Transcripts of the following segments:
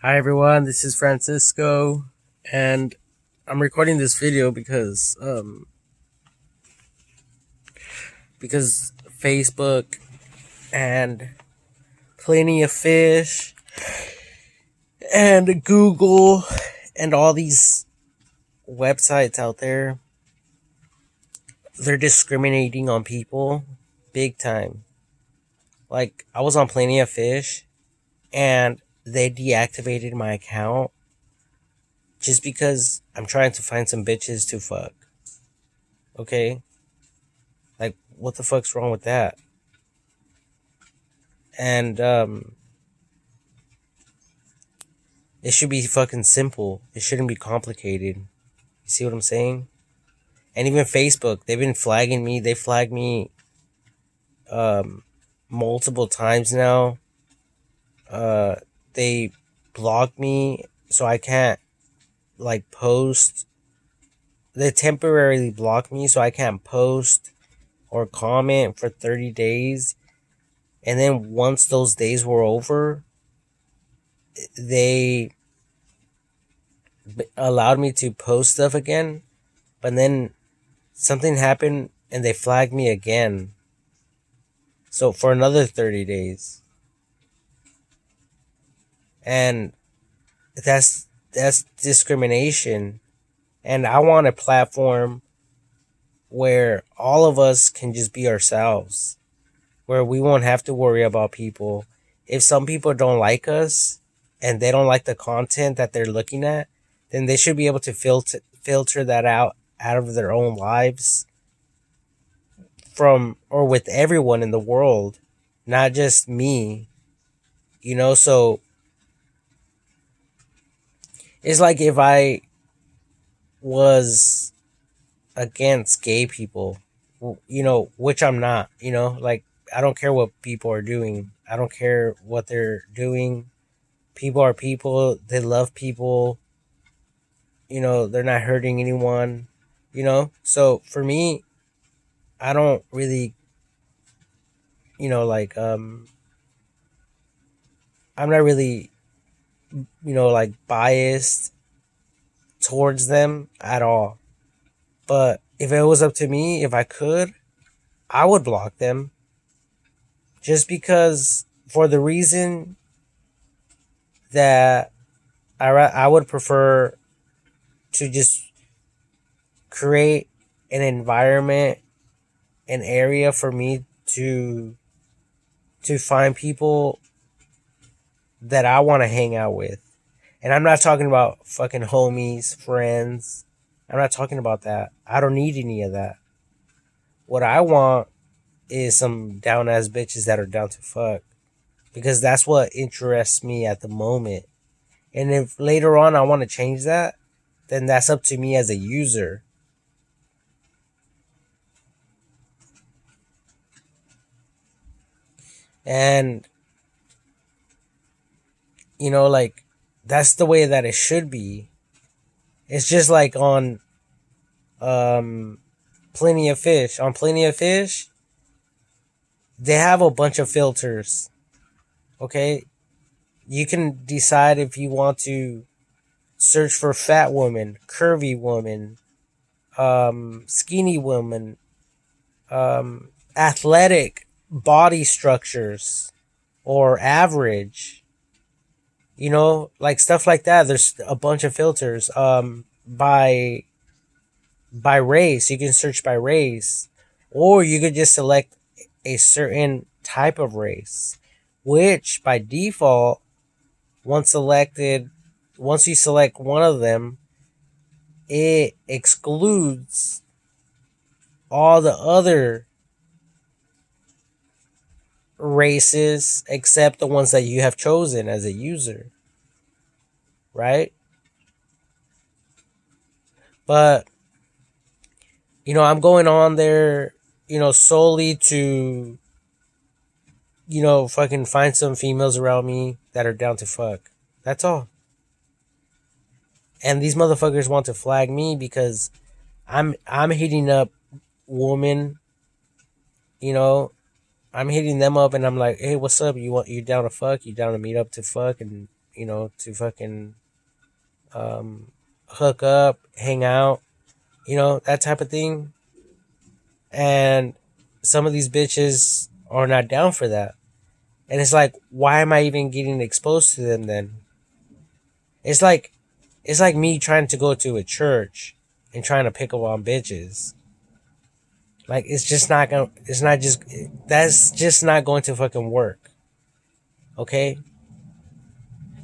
Hi everyone, this is Francisco, and I'm recording this video because Facebook and Plenty of Fish and Google and all these websites out there, they're discriminating on people big time. Like, I was on Plenty of Fish and they deactivated my account just because I'm trying to find some bitches to fuck. Okay? Like, what the fuck's wrong with that? And it should be fucking simple. It shouldn't be complicated. You see what I'm saying? And even Facebook, they've been flagging me. They flagged me multiple times now. They blocked me so I can't like post. They temporarily blocked me so I can't post or comment for 30 days. And then once those days were over, they allowed me to post stuff again, but then something happened and they flagged me again. So for another 30 days. And that's discrimination. And I want a platform where all of us can just be ourselves, where we won't have to worry about people. If some people don't like us and they don't like the content that they're looking at, then they should be able to filter that out of their own lives from or with everyone in the world, not just me. So it's like if I was against gay people, which I'm not, like I don't care what people are doing. I don't care what they're doing. People are people. They love people. They're not hurting anyone, So for me, I don't really, like, I'm not really, like biased towards them at all. But if it was up to me, if I could, I would block them. Just because, for the reason that I would prefer to just create an environment, an area for me to find people that I want to hang out with. And I'm not talking about fucking homies, friends. I'm not talking about that. I don't need any of that. What I want is some down ass bitches that are down to fuck. Because that's what interests me at the moment. And if later on I want to change that, then that's up to me as a user. And, like, that's the way that it should be. It's just like on Plenty of Fish. On Plenty of Fish, they have a bunch of filters. Okay? You can decide if you want to search for fat woman, curvy woman, skinny woman, athletic body structures, or average. Like stuff like that. There's a bunch of filters. By race, you can search by race, or you could just select a certain type of race, which by default, once you select one of them, it excludes all the other races except the ones that you have chosen as a user, right? But I'm going on there, solely to fucking find some females around me that are down to fuck. That's all. And these motherfuckers want to flag me because I'm hitting up women, I'm hitting them up and I'm like, hey, what's up? You down to fuck? You down to meet up to fuck? And to fucking hook up, hang out, that type of thing. And some of these bitches are not down for that. And it's like, why am I even getting exposed to them then? It's like me trying to go to a church and trying to pick up on bitches. Like, it's just not gonna. It's not just. That's just not going to fucking work. Okay.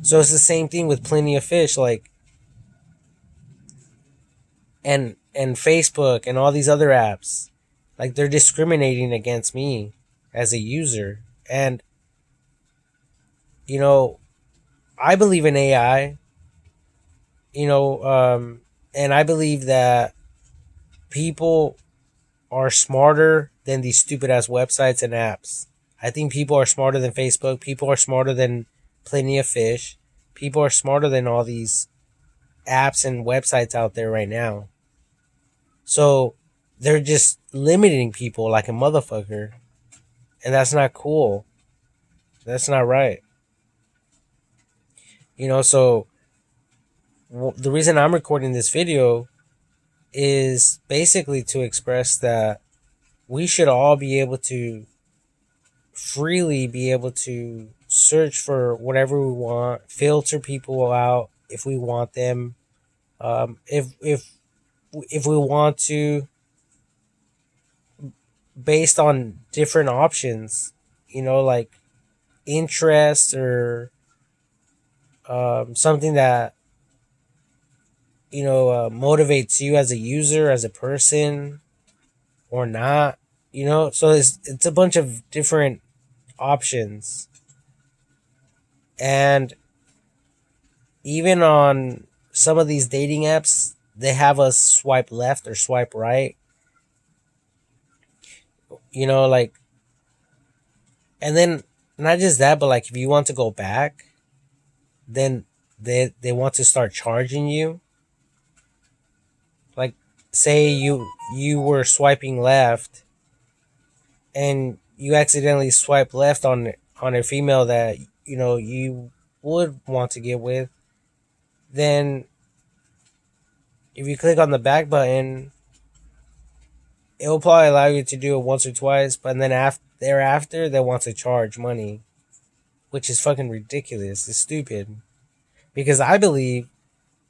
So it's the same thing with Plenty of Fish, like, and Facebook and all these other apps. Like, they're discriminating against me as a user, and you know, I believe in AI. And I believe that people are smarter than these stupid ass websites and apps. I think people are smarter than Facebook. People are smarter than Plenty of Fish. People are smarter than all these apps and websites out there right now. So they're just limiting people like a motherfucker. And that's not cool. That's not right. So the reason I'm recording this video is basically to express that we should all be able to freely be able to search for whatever we want, filter people out if we want them, if we want to, based on different options, like interest or something that motivates you as a user, as a person, or not. So it's a bunch of different options. And even on some of these dating apps, they have us swipe left or swipe right. Like, and then not just that, but like if you want to go back, then they want to start charging you. Like, say you were swiping left and you accidentally swipe left on a female that you would want to get with, then if you click on the back button, it will probably allow you to do it once or twice, but then thereafter they want to charge money, which is fucking ridiculous. It's stupid. Because I believe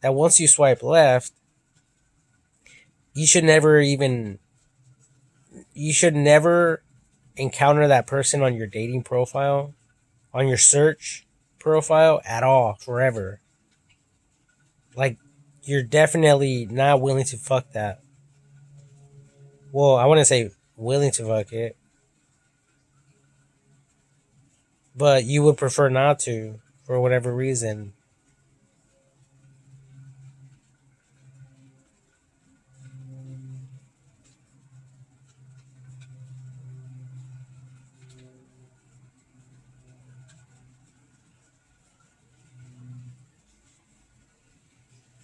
that once you swipe left, you should never encounter that person on your dating profile, on your search profile at all, forever. Like, you're definitely not willing to fuck that. Well, I wouldn't say willing to fuck it, but you would prefer not to for whatever reason.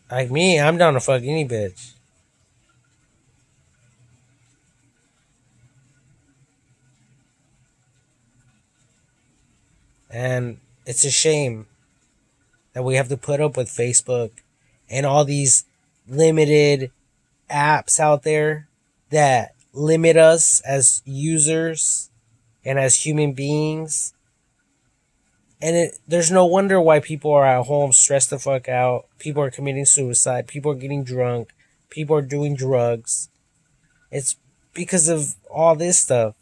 Like me, I'm down to fuck any bitch. And it's a shame that we have to put up with Facebook and all these limited apps out there that limit us as users and as human beings. And there's no wonder why people are at home stressed the fuck out. People are committing suicide. People are getting drunk. People are doing drugs. It's because of all this stuff.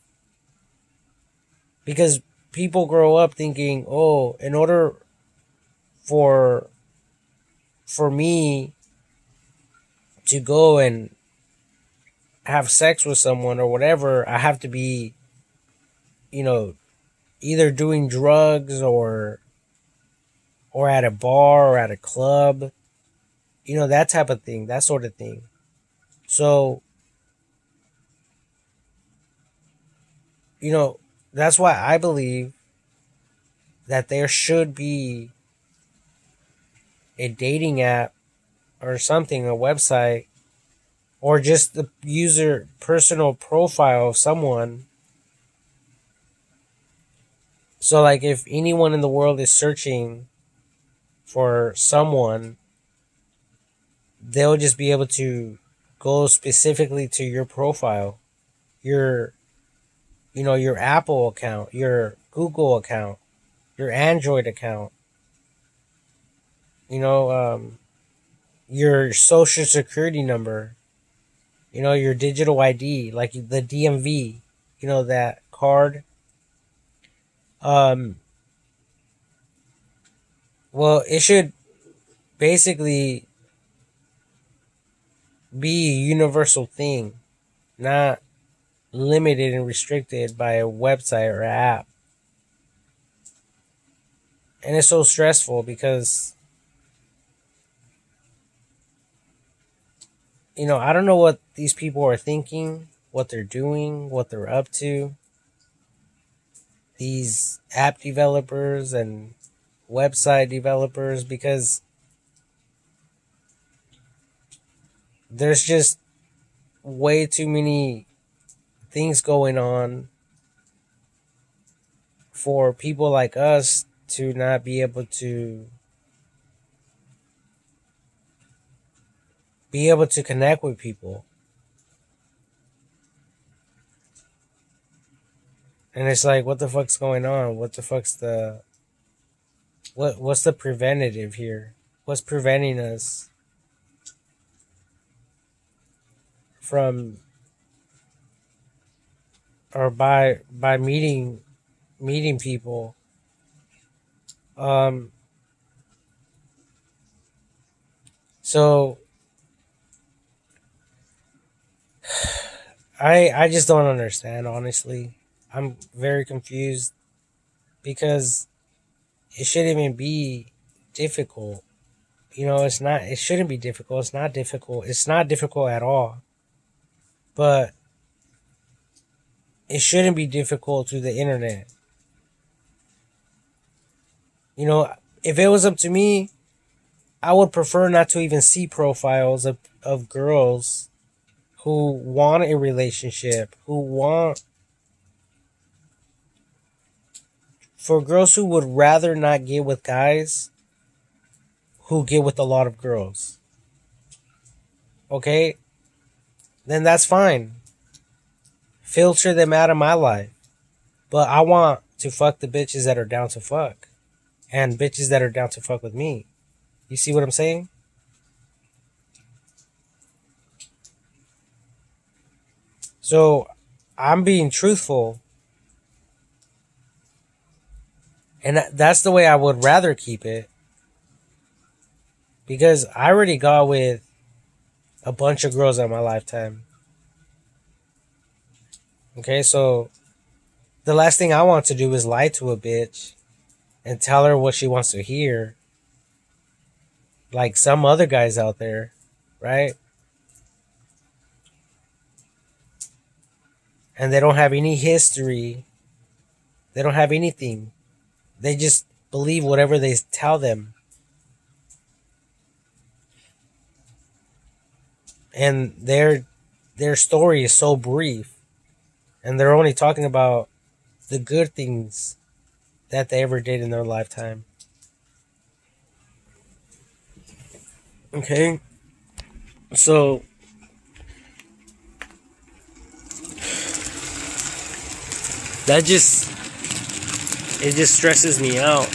Because people grow up thinking, oh, in order for me to go and have sex with someone or whatever, I have to be, either doing drugs or at a bar or at a club, that type of thing, that sort of thing. So, that's why I believe that there should be a dating app or something, a website, or just the user personal profile of someone. So, like, if anyone in the world is searching for someone, they'll just be able to go specifically to your profile, your your Apple account, your Google account, your Android account, you know, your social security number, your digital ID, like the DMV, that card. Um, well, it should basically be a universal thing, not limited and restricted by a website or app. And it's so stressful because, I don't know what these people are thinking, what they're doing, what they're up to. These app developers and website developers, because there's just way too many things going on for people like us to not be able to connect with people. And it's like, what the fuck's going on? What the fuck's what's the preventative here? What's preventing us from, or by meeting people? So I just don't understand, honestly. I'm very confused because it shouldn't even be difficult. It's not, it shouldn't be difficult. It's not difficult. It's not difficult at all. But it shouldn't be difficult through the internet. If it was up to me, I would prefer not to even see profiles of girls who want a relationship, for girls who would rather not get with guys who get with a lot of girls. Okay? Then that's fine. Filter them out of my life. But I want to fuck the bitches that are down to fuck. And bitches that are down to fuck with me. You see what I'm saying? So, I'm being truthful. And that's the way I would rather keep it. Because I already got with a bunch of girls in my lifetime. Okay, so the last thing I want to do is lie to a bitch and tell her what she wants to hear. Like some other guys out there, right? And they don't have any history. They don't have anything. They just believe whatever they tell them. And their story is so brief. And they're only talking about the good things that they ever did in their lifetime. Okay? So it just stresses me out.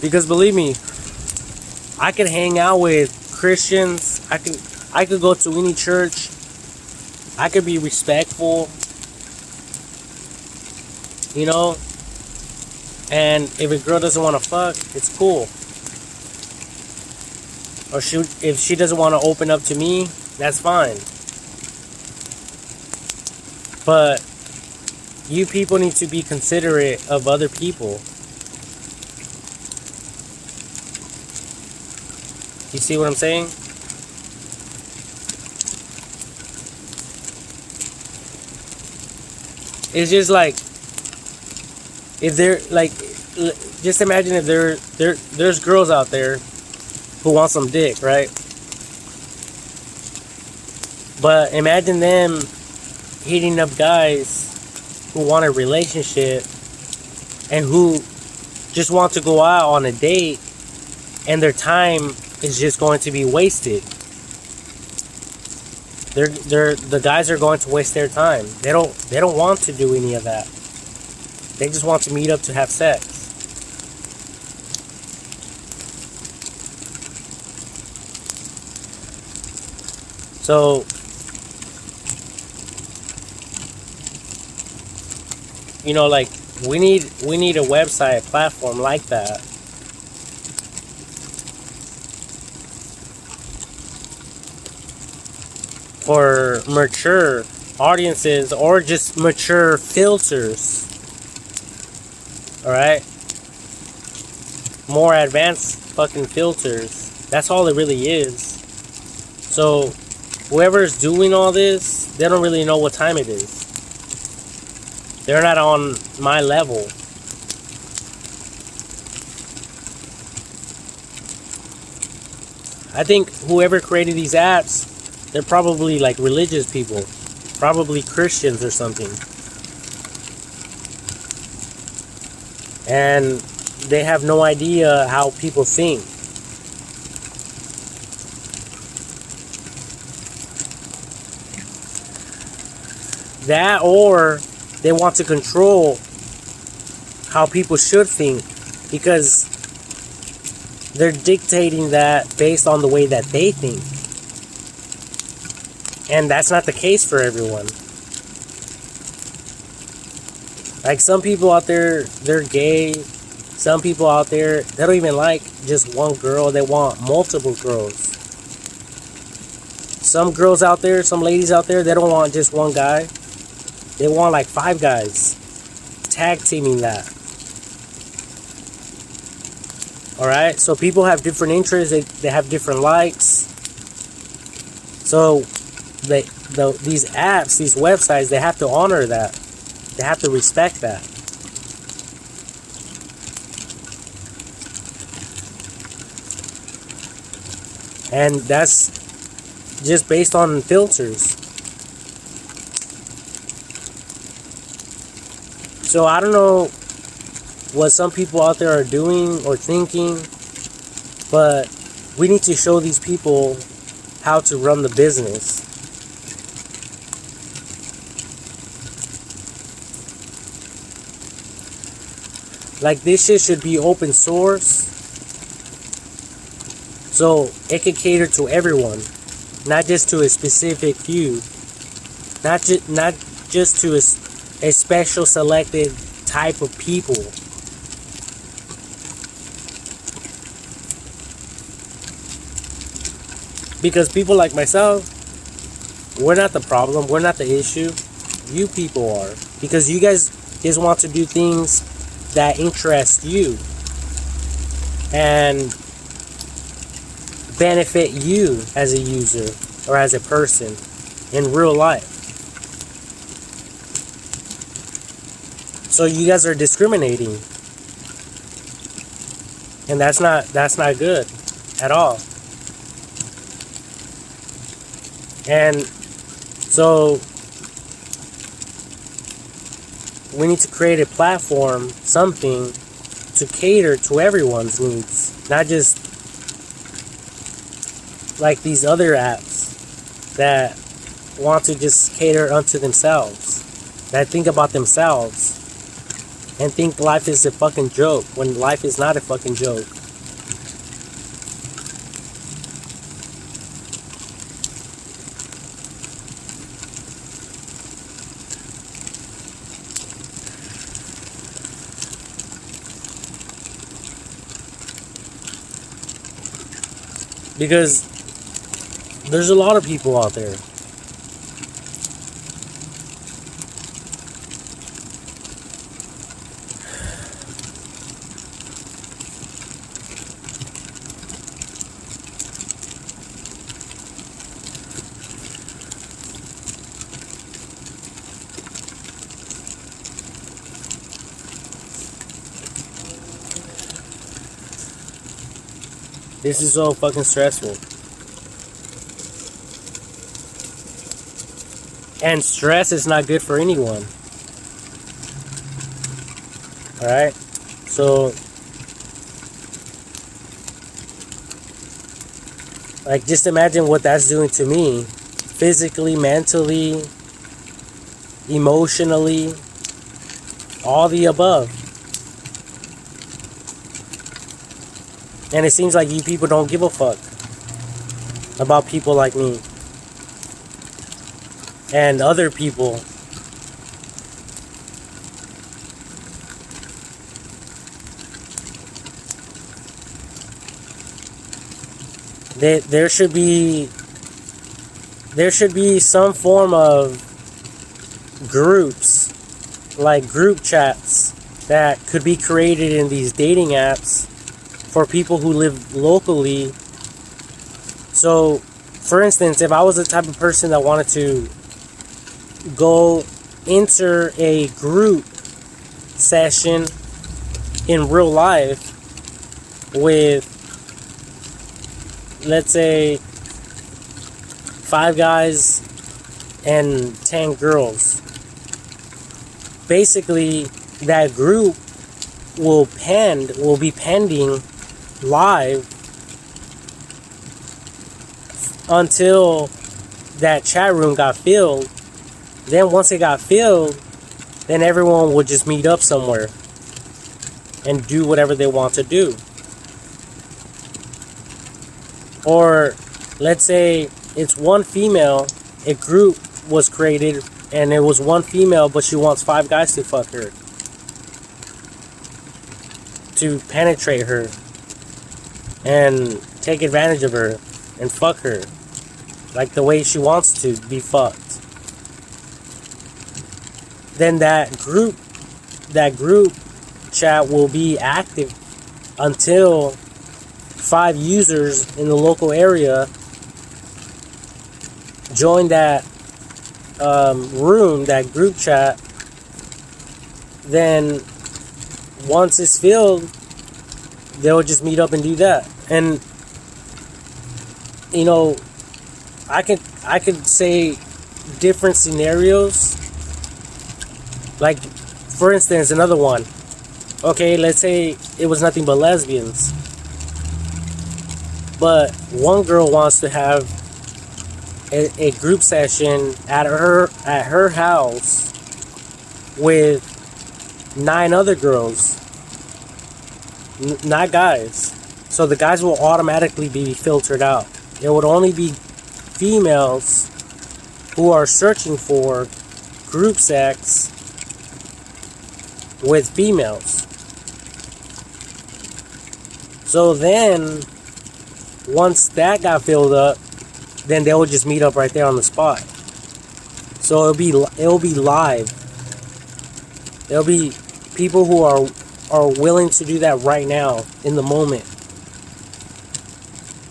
Because believe me, I could hang out with Christians. I could go to any church. I could be respectful. And if a girl doesn't want to fuck, it's cool. Or if she doesn't want to open up to me, that's fine. But you people need to be considerate of other people. You see what I'm saying? It's just like, if they're like, just imagine if there's girls out there who want some dick, right? But imagine them hitting up guys who want a relationship and who just want to go out on a date, and their time is just going to be wasted. The guys are going to waste their time. They don't want to do any of that. They just want to meet up to have sex. So like we need a website, a platform like that. For mature audiences or just mature filters. Alright? More advanced fucking filters. That's all it really is. So, whoever's doing all this, they don't really know what time it is. They're not on my level. I think whoever created these apps, they're probably like religious people. Probably Christians or something. And they have no idea how people think. That, or they want to control how people should think, because they're dictating that based on the way that they think. And that's not the case for everyone. Like, some people out there, they're gay. Some people out there, they don't even like just one girl. They want multiple girls. Some girls out there, some ladies out there, they don't want just one guy. They want like 5 guys. Tag teaming that. Alright? So people have different interests. They have different likes. So these apps, these websites, they have to honor that. They have to respect that. And that's just based on filters. So I don't know what some people out there are doing or thinking, but we need to show these people how to run the business. Like, this shit should be open source, so it can cater to everyone, not just to a specific few, not just to a special selected type of people. Because people like myself, we're not the problem, we're not the issue. You people are. Because you guys just want to do things that interest you and benefit you as a user or as a person in real life. So you guys are discriminating, and that's not good at all. And so we need to create a platform, something to cater to everyone's needs, not just like these other apps that want to just cater unto themselves, that think about themselves and think life is a fucking joke when life is not a fucking joke. Because there's a lot of people out there. This is so fucking stressful. And stress is not good for anyone. Alright? So, like, just imagine what that's doing to me. Physically, mentally, emotionally, all the above. And it seems like you people don't give a fuck about people like me and other people. There should be some form of groups, like group chats, that could be created in these dating apps for people who live locally. So, for instance, if I was the type of person that wanted to go enter a group session in real life with, let's say, 5 guys and 10 girls, basically that group will be pending live until that chat room got filled. Then once it got filled, then everyone would just meet up somewhere and do whatever they want to do. Or let's say it's one female, a group was created and it was one female, but she wants 5 guys to fuck her, to penetrate her and take advantage of her and fuck her like the way she wants to be fucked. Then that group chat will be active until 5 users in the local area join that room, that group chat. Then once it's filled, they'll just meet up and do that. And you know, I could say different scenarios. Like, for instance, another one. Okay, let's say it was nothing but lesbians, but one girl wants to have a group session at her house with 9 other girls, not guys. So the guys will automatically be filtered out. It would only be females who are searching for group sex with females. So then, once that got filled up, then they will just meet up right there on the spot. So it'll be live. There'll be people who are willing to do that right now, in the moment.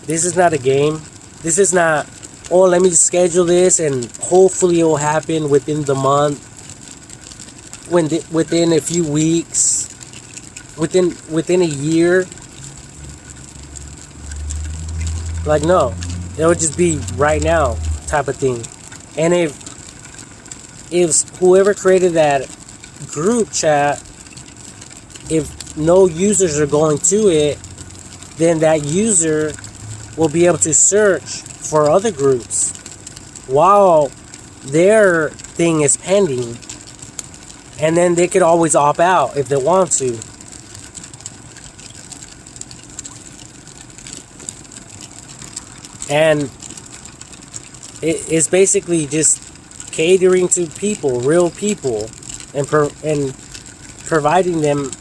This is not a game. This is not, oh, let me schedule this and hopefully it will happen within the month, within a few weeks, within a year. Like, no, it would just be right now type of thing. And if whoever created that group chat, if no users are going to it, then that user will be able to search for other groups while their thing is pending, and then they could always opt out if they want to. And it's basically just catering to people, real people, and providing them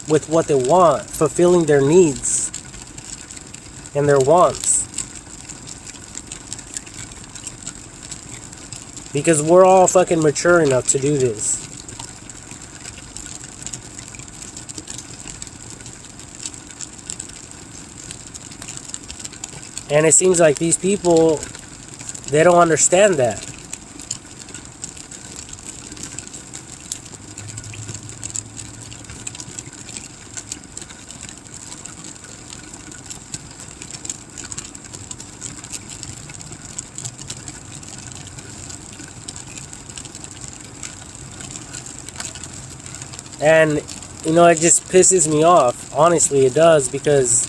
with what they want, fulfilling their needs and their wants. Because we're all fucking mature enough to do this. And it seems like these people, they don't understand that. And, it just pisses me off. Honestly, it does, because,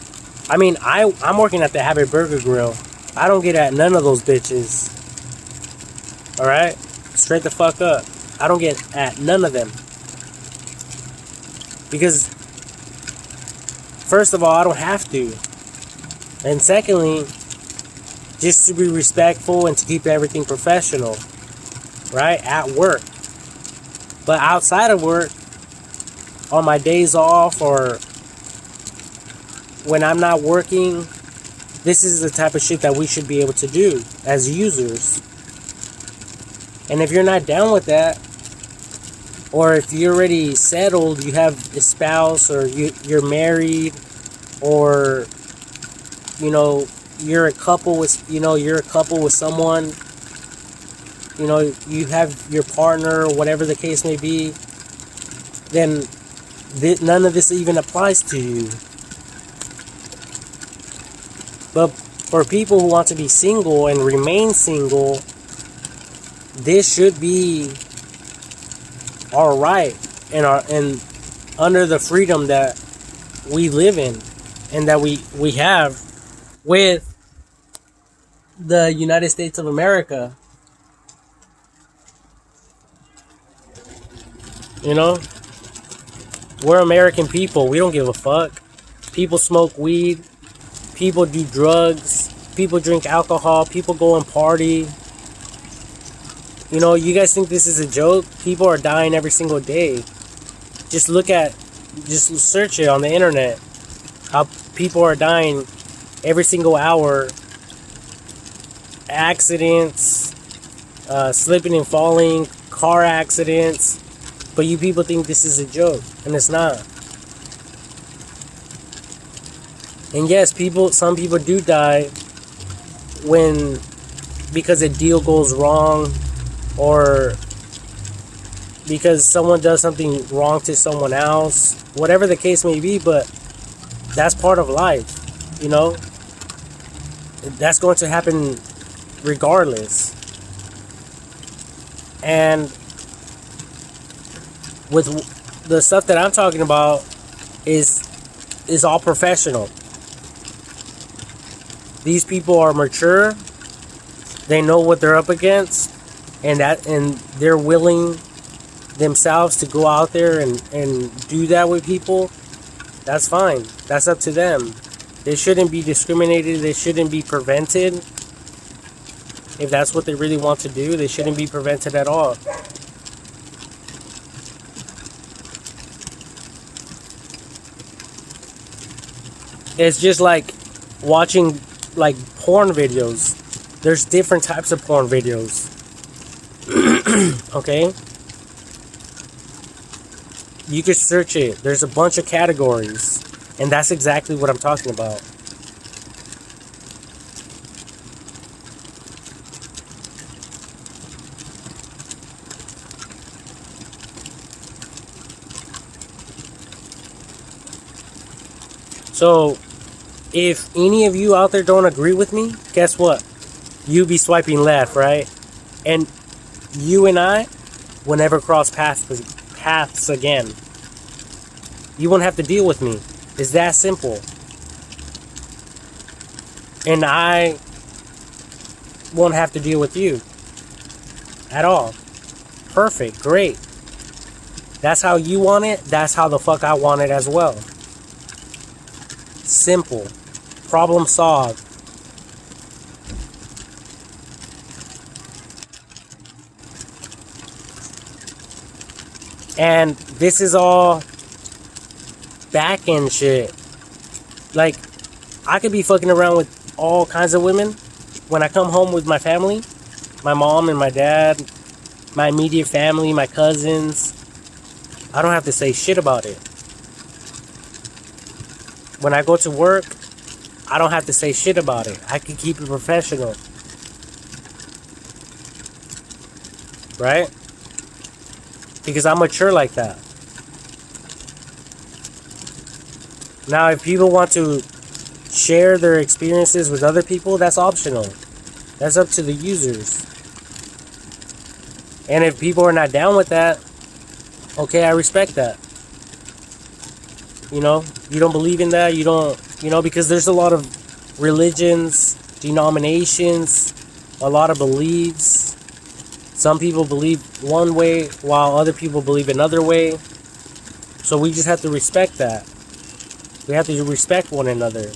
I'm working at the Habit Burger Grill. I don't get at none of those bitches. Alright? Straight the fuck up. I don't get at none of them. Because, first of all, I don't have to. And secondly, just to be respectful and to keep everything professional. Right? At work. But outside of work, on my days off or when I'm not working, this is the type of shit that we should be able to do as users. And if you're not down with that, or if you're already settled, you have a spouse, or you're married, or you're a couple with someone, you have your partner, or whatever the case may be, then none of this even applies to you. But for people who want to be single and remain single, this should be our right and under the freedom that we live in and that we have with the United States of America. We're American people. We don't give a fuck. People smoke weed. People do drugs. People drink alcohol. People go and party. You guys think this is a joke? People are dying every single day. Just search it on the internet. How people are dying every single hour. Accidents, slipping and falling, car accidents. But you people think this is a joke, and it's not. And yes, some people do die because a deal goes wrong, or because someone does something wrong to someone else, whatever the case may be. But that's part of life, that's going to happen regardless. And with the stuff that I'm talking about is all professional. These people are mature. They know what they're up against, and they're willing themselves to go out there and do that with people. That's fine. That's up to them. They shouldn't be discriminated. They shouldn't be prevented. If that's what they really want to do, they shouldn't be prevented at all. It's just like watching porn videos. There's different types of porn videos. Okay? You can search it. There's a bunch of categories. And that's exactly what I'm talking about. So, if any of you out there don't agree with me, guess what? You be swiping left, right? And you and I will never cross paths again. You won't have to deal with me. It's that simple. And I won't have to deal with you at all. Perfect. Great. That's how you want it. That's how the fuck I want it as well. Simple. Problem solved. And this is all back end shit. Like, I could be fucking around with all kinds of women when I come home with my family, my mom and my dad, my immediate family, my cousins. I don't have to say shit about it. When I go to work, I don't have to say shit about it. I can keep it professional. Right? Because I'm mature like that. Now, if people want to share their experiences with other people, that's optional. That's up to the users. And if people are not down with that, okay, I respect that. You know, you don't believe in that. You don't, because there's a lot of religions, denominations, a lot of beliefs. Some people believe one way while other people believe another way. So we just have to respect that. We have to respect one another.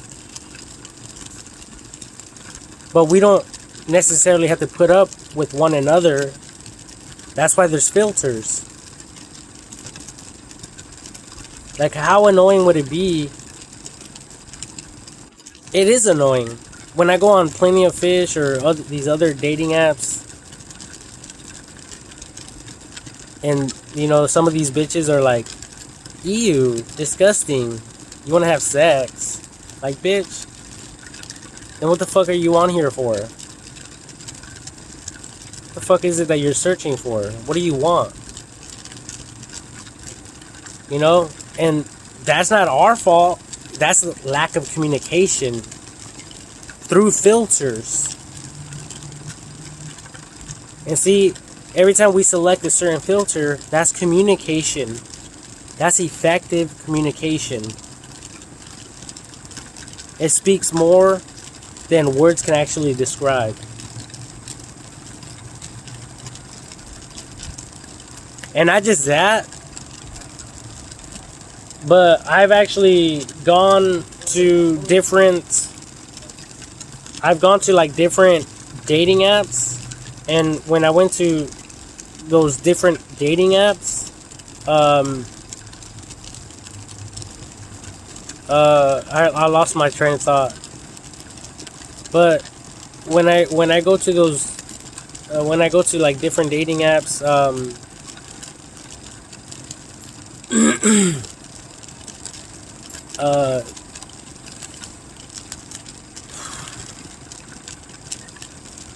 But we don't necessarily have to put up with one another. That's why there's filters. Like, how annoying would it be? It is annoying. When I go on Plenty of Fish or these other dating apps, and, some of these bitches are like, ew, disgusting. You want to have sex? Like, bitch. Then what the fuck are you on here for? What the fuck is it that you're searching for? What do you want? And that's not our fault. That's the lack of communication through filters. And see, every time we select a certain filter, that's communication. That's effective communication. It speaks more than words can actually describe. And not just that, but I've actually gone to different dating apps. And when I went to those different dating apps, I lost my train of thought. But when I go to those, when I go to like different dating apps,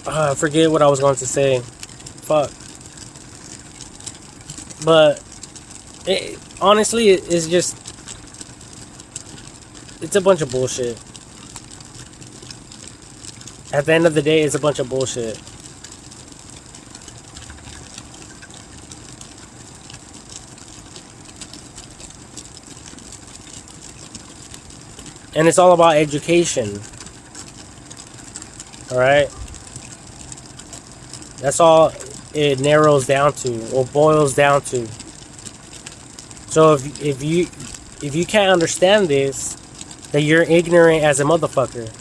I forget what I was going to say. Fuck. But honestly, it's just, it's a bunch of bullshit. At the end of the day, it's a bunch of bullshit. And it's all about education. Alright? That's all it narrows down to, or boils down to. So if you can't understand this, then you're ignorant as a motherfucker.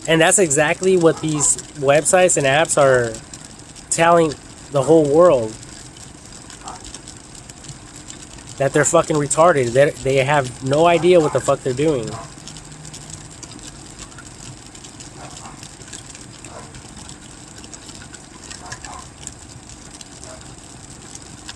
And that's exactly what these websites and apps are telling the whole world. That they're fucking retarded. They have no idea what the fuck they're doing.